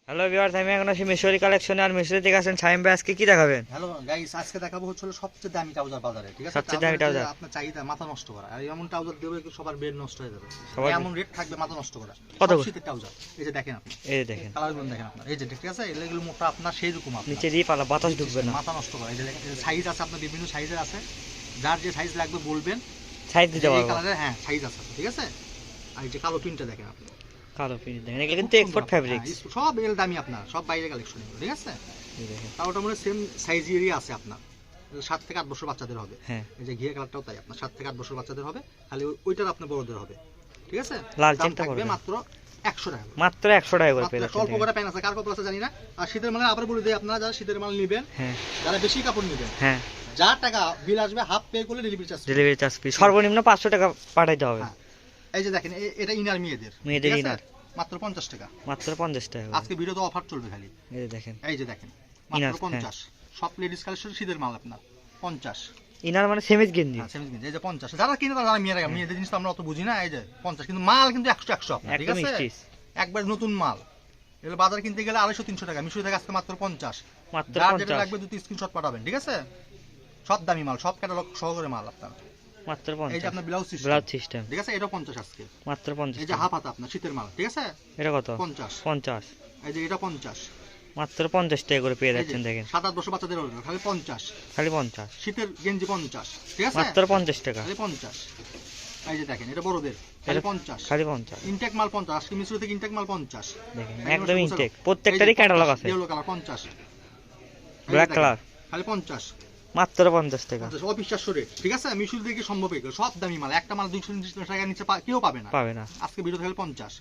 Hello viewers, আমি এখন আছি মিশরি কালেকশনে। আর মিশরি থেকে আছেন শাহিম ভাই, আজকে কি দেখাবেন? হ্যালো গাইস, আজকে দেখাবো হচ্ছে সবচেয়ে দামি ট্রাউজার বাজারে, ঠিক আছে? সবচেয়ে দামি ট্রাউজার আপনার চাহিদা মাথা নষ্ট করা, আর এমন ট্রাউজার দেবে কি সবার ব্রেন নষ্ট হয়ে যাবে। সবার এমন রেট থাকবে মাথা নষ্ট করা। কত সব করে? শীতের ট্রাউজার, এই যে দেখেন আপনি, এই যে দেখেন কালারগুলো দেখেন আপনার, এই যে ঠিক আছে, এগুলো মোটা আপনার সেই রকম আপনার নিচে দিয়ে পালা বাতাস ঢুকবে না, মাথা নষ্ট করা। এই যে সাইজ আছে আপনার, বিভিন্ন সাইজের আছে, যার যে সাইজ লাগবে বলবেন, সাইজ দিতে এই পারবো। কালারের হ্যাঁ সাইজ আছে, ঠিক আছে? আর এই যে কালো প্রিন্টটা দেখেন আপনি, কালো প্রিন্ট দেখেন, এগুলো কিন্তু এক্সপোর্ট ফ্যাব্রিক্স। সব এর দামি আপনার, সব বাইরে কালেকশন, ঠিক আছে? এই দেখেন, তাও ওটা মনে সেম সাইজেরই আছে আপনার, 7 থেকে 8 বছর বাচ্চাদের হবে। হ্যাঁ এই যে ঘিয়া কালারটাও তাই আপনার 7 থেকে 8 বছর বাচ্চাদের হবে, খালি ওইটার আপনার বড়দের হবে, ঠিক আছে? লাল দাম চেনটা থাকবে পড়বে মাত্র 100 টাকা। মাত্র 100 টাকা করে পেয়ে মাত্র যাচ্ছেন অল্প করে প্যান আছে, কার কত আছে জানি না। আর শীতের মালে আবার বলে দিই, আপনারা যারা শীতের মাল নেবেন, হ্যাঁ যারা বেশি কাপড় নেবেন, হ্যাঁ, যা টাকা বিল আসবে হাফ পে করলে delivery charge. Delivery charge free, সর্বনিম্ন 500 টাকা পাঠাইতে হবে। হ্যাঁ, এই যে দেখেন, এটা ইনার মেয়েদের, মেয়েদের ঠিক আছে? ইনার মাত্র 50 টাকা। মাত্র 50 টাকা করে। আজকে ভিডিওতে অফার চলবে খালি। এই যে দেখেন এই যে দেখেন ইনার, মাত্র 50। সব লেডিস কালেকশন শীতের মাল আপনার 50। ইনার মানে সেমিজ গেঞ্জি, হ্যাঁ, সেমিজ গেঞ্জি, এই যে 50। যারা কিনে তারা মেয়েদের জিনিস তো আমরা অত বুঝি না। এই যে 50, কিন্তু মাল কিন্তু 100 আপনার, ঠিক একদম আছে? স্টিচ, একবার নতুন মাল। এগুলো বাজার কিনতে গেলে 250-300 টাকা, মিশরি থেকে আসতে মাত্র 50। মাত্র যার যেটা 50, লাগবে দুটো স্ক্রিনশট পাঠাবেন, ঠিক আছে? সব দামি মাল, সব ক্যাটালগ সহকারে মাল আপনার। মাত্র এই যে 50। আপনার ব্লাউজ ব্লাউজ সিস্টেম ঠিক আছে? এটা 50 আজকে। মাত্র এই 50 যে টাকা। হাফ হাতা আপনার শীতের মাল, ঠিক আছে? এটা কত? 50। 50, এই যে এটা 50। মাত্র 50 টাকা করে পেয়ে এই যে যাচ্ছেন দেখেন, 7-8 বছর বাচ্চাদের হলো খালি 50। খালি 50, শীতের গেঞ্জি 50, ঠিক আছে? মাত্র 50 টাকা। খালি 50। এই যে দেখেন, এটা বড়দের খালি 50। খালি 50 ইনটেক মাল 50, আজকে মিশরি থেকে ইনটেক মাল 50। দেখেন, এই একদম বছর ইনটেক, বছর। প্রত্যেকটারই ক্যাটালগ আছে। Yellow colour 50। ব্ল্যাক কালার খালি 50। মাত্র 50 টাকা। 50 অবিশ্বাস্য রেট, ঠিক আছে? মিশরি থেকে সম্ভব এগুলো সব দামি মাল, একটা মাল 230 টাকার নিচে কেউ পাবে না। পাবে না, আজকে ভিডিও খালি 50।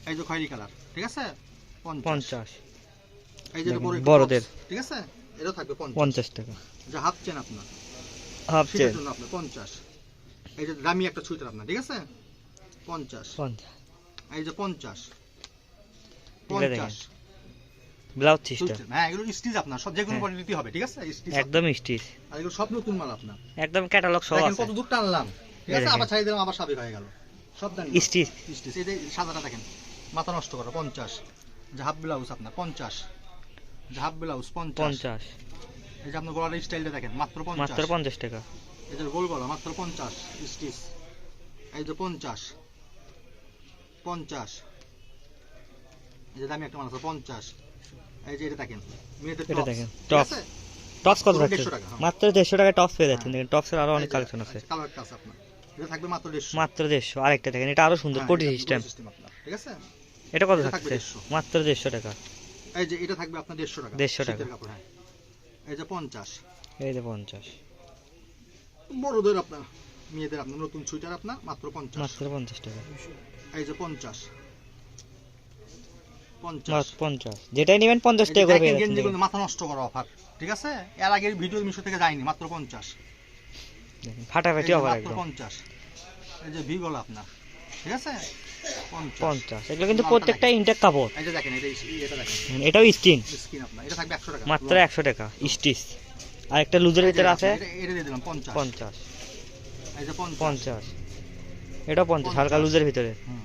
এই যে খয়েরি কালার, ঠিক আছে? 50। এই যে এটা দেখেন, বড় বড়দের বড়দের, ঠিক আছে? এটা থাকবে 50 টাকা। যে হাফ চেন আপনার, হাফ শীতের চেন জন্য আপনার 50। এই যে দামি একটা সুইটার আপনার, ঠিক আছে? 50। 50। এই যে 50। এগুলো দেখেন, 50 ব্লাউজ সিস্টেম সুইটার। হ্যাঁ, এগুলো স্টিচ আপনার, সব যে কোনো হ্যাঁ। কোয়ালিটি হবে, ঠিক আছে? স্টিচ একদম স্টিচ, আর এগুলো সব নতুন মাল আপনার। একদম ক্যাটালগ সহ দেখেন আছে। কত দূর টানলাম, ঠিক এই আছে? দেখেন। আবার ছাড়িয়ে দিলাম, আবার স্বাভাবিক হয়ে গেল। সব দামি স্টিচ স্টিচ। এই যে সাদাটা দেখেন, মাথা নষ্ট করা 50। যে হাফ ব্লাউজ আপনার 50। যে হাফ ব্লাউজ 50। 50, এই যে আপনার গলার স্টাইলটা দেখেন, মাত্র 50। মাত্র 50 টাকা। এই যে গোল গলা মাত্র 50 স্টিচ। এই যে 50। 50। এই যে দামি একটা মাল আছে 50। এই যে এটা দেখেন, মেয়েদের এটা টপস, দেখেন, ঠিক টপস। আছে? টপস কত পুরো থাকছে? 150 টাকা, হ্যাঁ। মাত্র 150 টাকায় টপস পেয়ে যাচ্ছেন। হ্যাঁ। দেখেন, টপসের আরো অনেক এই যে কালেকশন আছে। কালার একটা আছে আপনার, এটা থাকবে মাত্র 150। মাত্র 150। আরেকটা দেখেন, এটা আরো সুন্দর, হ্যাঁ, কোটি এটা সিস্টেম। সিস্টেম আপনার, ঠিক আছে? এটা কত এটা থাকবে থাকছে? 150 মাত্র 150 টাকা। এই যে এটা থাকবে আপনার 150 টাকা। 150 টাকা। শীতের কাপড়, হ্যাঁ। এই যে 50। এই যে 50, বড়দের আপনার, মেয়েদের আপনার নতুন সুইটার আপনার মাত্র 50। মাত্র 50 টাকা। এই যে 50। 50। মাত্র 50, যেটাই নেবেন 50 টাকা করে পেয়ে যাচ্ছেন। দেখেন, মাথা নষ্ট করা অফার, ঠিক আছে? এর আগের ভিডিও মিশো থেকে যায়নি, মাত্র 50। দেখেন, ফাটাফাটি এই যে অফার মাত্র একদম। 50। এই যে ভি গলা আপনার, ঠিক আছে? 50। 50, এগুলো কিন্তু প্রত্যেকটা ইনটেক কাপড়। এই যে দেখেন, এটা দেখেন, এটাও স্টিন, স্কিন আপনার, এটা থাকবে 100 টাকা মাত্র 100 টাকা স্টিচ। আর একটা লুজের ভিতরে আছে এটা দিয়ে দিলাম 50। 50, এই যে 50। 50, এটাও 50 হালকা লুজের ভিতরে। হুম।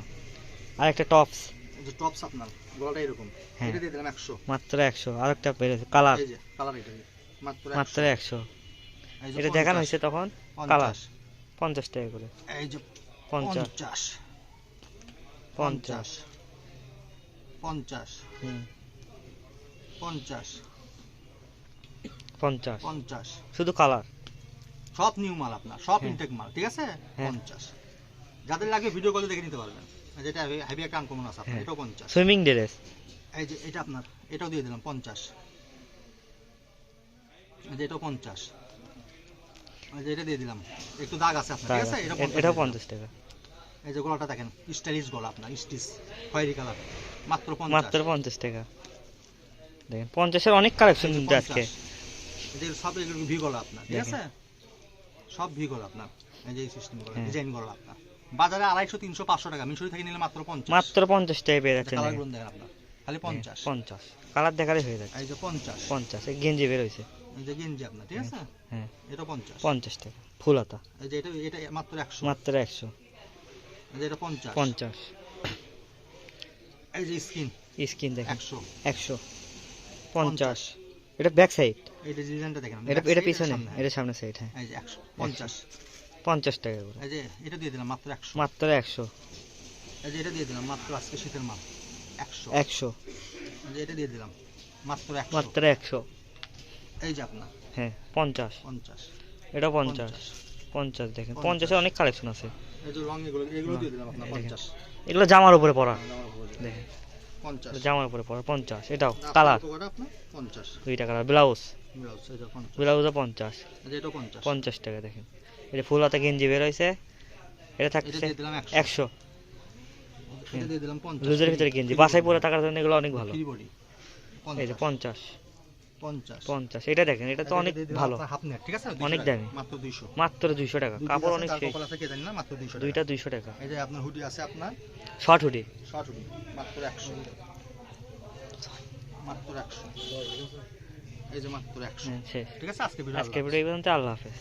আর একটা টপস, এই যে টপস আপনার, গলাটা এরকম, হ্যাঁ। এটা দিয়ে দিলাম 100। মাত্র 100। আর একটা বেরোছে কালার, এই যে কালার, এটা মাত্র মাত্র 100। 100। এই যে এটা 50, দেখানো হয়েছে তখন কালার 50। 50 টাকা করে। এই যে 50, 50। 50, 50। হুম, 50। 50 50। শুধু কালার। সব নিউ মাল আপনার, সব হ্যাঁ। ইনটেক মাল, ঠিক আছে? হ্যাঁ। 50। যাদের লাগে ভিডিও কলে দেখে নিতে পারবেন। যেটা হেভি একটা আনকমন আছে আপনার, হ্যাঁ। এটাও 50। সুইমিং ড্রেস, এই যে এটা আপনার, এটাও দিয়ে দিলাম 50। এই যে এটাও 50। এই যে এটা দিয়ে দিলাম, একটু দাগ আছে আপনার, ঠিক আছে? এটাও দিয়ে দিলাম। 50 টাকা। এই যে গলাটা দেখেন, স্টাইলিশ গলা আপনার, স্টিচ খয়েরি কালার, মাত্র 50। মাত্র 50 টাকা। দেখেন 50-এর অনেক কালেকশন কিন্তু আজকে। এই যে সব এগুলো ভি গলা আপনার, ঠিক দেখেন। আছে? সব ভি গলা আপনার। এই যে এই সিস্টেম গলা, হ্যাঁ। ডিজাইন গলা আপনার। বাজারে 250, 300, 500 টাকা, মিশরি থেকে নিলে মাত্র 50। মাত্র 50 টাকায় পেয়ে যাচ্ছেন। কালার দেখেন, গুলো দেখেন আপনার, খালি 50। 50 কালার দেখালে হয়ে যাচ্ছে। এই যে 50। 50 এই গেঞ্জি বের হয়েছে। এই যে গেঞ্জি আপনার, ঠিক আছে? হ্যাঁ, এটা 50। 50 টাকা ফুল হাতা, এই যে এটা মাত্র 100। মাত্র 100। এই যে এটা 50। 50, এই যে স্কিন, স্কিন দেখেন 100 150 এটা ব্যাক সাইড, এই যে ডিজাইনটা দেখেন এটা back এটা side, পিছনে, সামনে। এটা সামনে সাইড। হ্যাঁ এই যে 150 50 টাকা করে এই যে এটা দিয়ে দিলাম মাত্র 100 মাত্র 100 এই যে এটা দিয়ে দিলাম মাত্র আজকে শীতের মাল 100 100 এই যে এটা দিয়ে দিলাম মাত্র 100 মাত্র 100। এই যে আপনার হ্যাঁ 50 50 এটা 50 দেখেন 50 এর অনেক কালেকশন আছে। এই যে রং এগুলো দিয়ে দিলাম আপনার এই দেখেন। 50 এগুলো জামার উপরে পরা, আমার উপরে দিয়ে। দেখেন 50 এটা জামার উপরে পরা 50। এটাও আপনার কালার কত করে আপনার 50 দুইটা কালার, ব্লাউজ ব্লাউজ এই যে 50 ব্লাউজও 50 এই যে এটা 50 50 টাকা। দেখেন এটা ফুল হাতা গেঞ্জি বের হয়েছে, এটা এটা থাকছে দিয়ে দিলাম 100 100। এটা দিয়ে দিলাম 50 লুজের ভিতরে গেঞ্জি বাসায় পরে থাকার জন্য এগুলো অনেক ভালো। ফ্রি বডি এই যে 50 50 এটা দেখেন, এটা তো অনেক ভালো, হাফ নেট ঠিক আছে 200 অনেক টাকা, দামি। মাত্র 200 মাত্র 200 টাকা, কাপড় অনেক শেষ। কপাল আছে কে জানি না মাত্র 200 টাকা দুইটা 200 টাকা। এই যে আপনার হুডি আছে আপনার শর্ট হুডি শর্ট হুডি মাত্র 100 মাত্র 100 এই যে মাত্র 100 শেষ। ঠিক আছে আজকে ভিডিও আজকে ভিডিও এই পর্যন্ত, আল্লাহ হাফেজ।